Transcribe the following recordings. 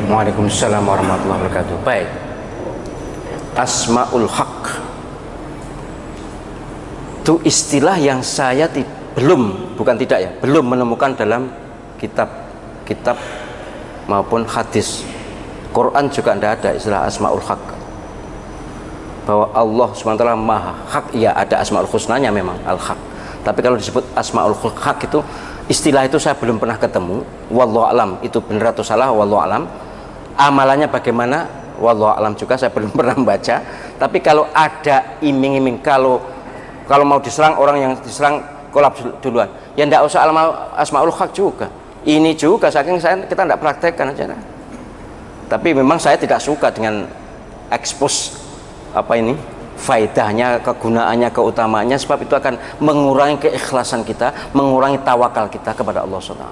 Waalaikumsalam warahmatullahi wabarakatuh. Baik, Asmaul Haq itu istilah yang saya belum menemukan dalam kitab maupun hadis. Quran juga tidak ada istilah Asmaul Haq, bahwa Allah SWT maha hak. Ya, ada Asmaul Husnanya memang Al-Haq, tapi kalau disebut Asmaul Haq itu, istilah itu saya belum pernah ketemu. Wallahu alam itu benar atau salah, wallahu alam. Amalannya bagaimana, wallahu alam juga, saya belum pernah membaca. Tapi kalau ada iming-iming, kalau mau diserang, orang yang diserang kolaps duluan, ya tidak usah Asmaul Haq juga. Ini juga saking kita tidak praktekkan aja. Tapi memang saya tidak suka dengan expose faedahnya, kegunaannya, keutamaannya, sebab itu akan mengurangi keikhlasan kita, mengurangi tawakal kita kepada Allah SWT.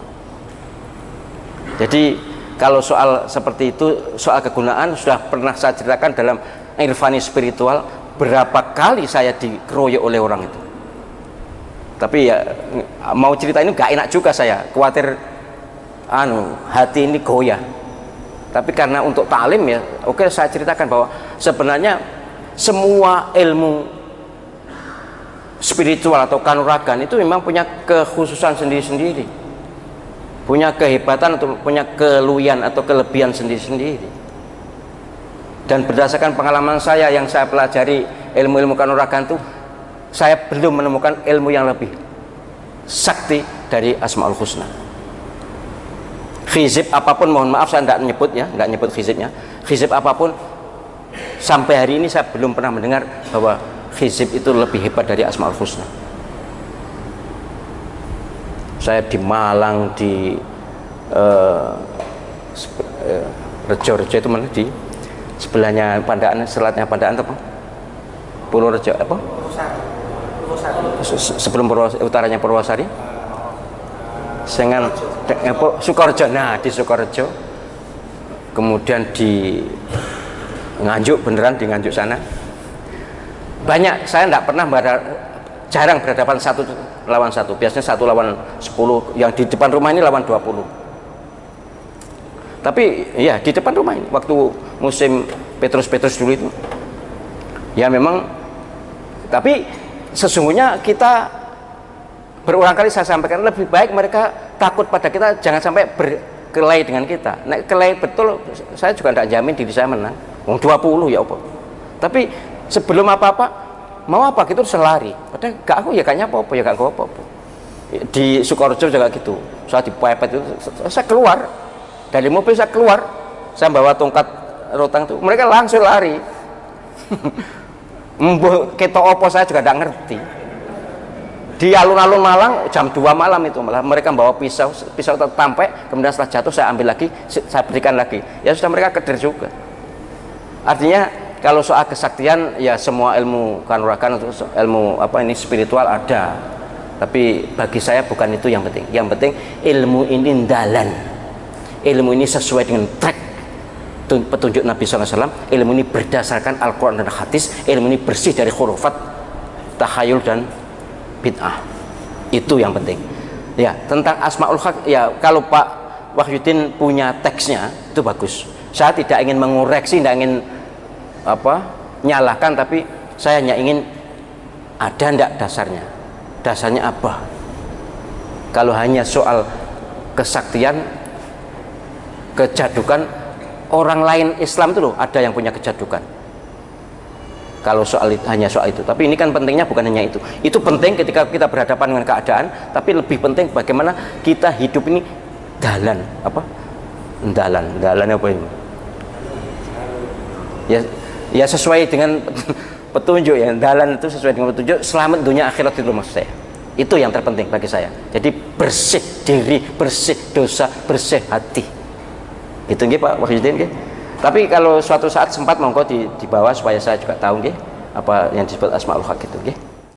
Jadi kalau soal seperti itu, soal kegunaan, sudah pernah saya ceritakan dalam Irfani Spiritual, berapa kali saya dikeroyok oleh orang itu. Tapi ya mau cerita ini gak enak juga, saya khawatir hati ini goyah. Tapi karena untuk taklim ya, oke, saya ceritakan bahwa sebenarnya semua ilmu spiritual atau kanuragan itu memang punya kekhususan sendiri-sendiri, punya kehebatan atau punya keluyan atau kelebihan sendiri-sendiri. Dan berdasarkan pengalaman saya yang saya pelajari ilmu-ilmu kanuragan itu, saya belum menemukan ilmu yang lebih sakti dari Asmaul Husna. Hizib apapun, mohon maaf saya tidak nyebut hizibnya, hizib apapun, sampai hari ini saya belum pernah mendengar bahwa hizib itu lebih hebat dari Asmaul Husna. Saya di Malang, di Rejo itu mana, di sebelahnya Pandaan, selatnya Pandaan apa? Purworejo apa? Sebelum utaranya Purwosari, Sukorejo. Nah, di Sukorejo, kemudian di Nganjuk, beneran di Nganjuk sana banyak. Saya tidak pernah jarang berhadapan 1 lawan 1, biasanya 1 lawan 10, yang di depan rumah ini lawan 20. Tapi ya di depan rumah ini, waktu musim Petrus dulu itu ya memang. Tapi sesungguhnya kita berulang kali saya sampaikan, lebih baik mereka takut pada kita, jangan sampai berkelahi dengan kita. Nah, kelahi betul, saya juga tidak jamin diri saya menang. 20 ya apa. Tapi sebelum apa-apa, mau apa gitu selari. Padahal gak aku ya kayaknya apa-apa, ya gak apa-apa. Di Sukorejo juga gitu. Saya dipepet itu, saya keluar dari mobil, saya keluar, saya bawa tongkat rotang itu, mereka langsung lari. Ketok opo saya juga tidak ngerti. Di alun-alun Malang jam 2 malam itu malah mereka bawa pisau tampek, kemudian setelah jatuh saya ambil lagi, saya berikan lagi. Ya sudah, mereka keder juga. Artinya kalau soal kesaktian ya semua ilmu kanuragan atau ilmu spiritual ada. Tapi bagi saya bukan itu yang penting. Yang penting ilmu ini dalan. Ilmu ini sesuai dengan track petunjuk Nabi SAW. Ilmu ini berdasarkan Al-Quran dan hadis. Ilmu ini bersih dari khurafat, takhayul dan bid'ah. Itu yang penting. Ya, tentang Asmaul Haq, ya kalau Pak Wahyudin punya teksnya itu bagus. Saya tidak ingin mengoreksi, tidak ingin nyalahkan, tapi saya hanya ingin ada ndak dasarnya. Dasarnya apa? Kalau hanya soal kesaktian, kejadukan, orang lain Islam itu loh ada yang punya kejadukan. Kalau hanya soal itu, tapi ini kan pentingnya bukan hanya itu. Itu penting ketika kita berhadapan dengan keadaan, tapi lebih penting bagaimana kita hidup ini dalan apa ini? Ya sesuai dengan petunjuk, ya dalan itu sesuai dengan petunjuk, selamat dunia akhirat itu maksud saya. Itu yang terpenting bagi saya. Jadi bersih diri, bersih dosa, bersih hati. Itu nggih Pak Wahyudin nggih. Tapi kalau suatu saat sempat monggo dibawa supaya saya juga tahu nggih apa yang disebut Asmaul Haq itu nggih.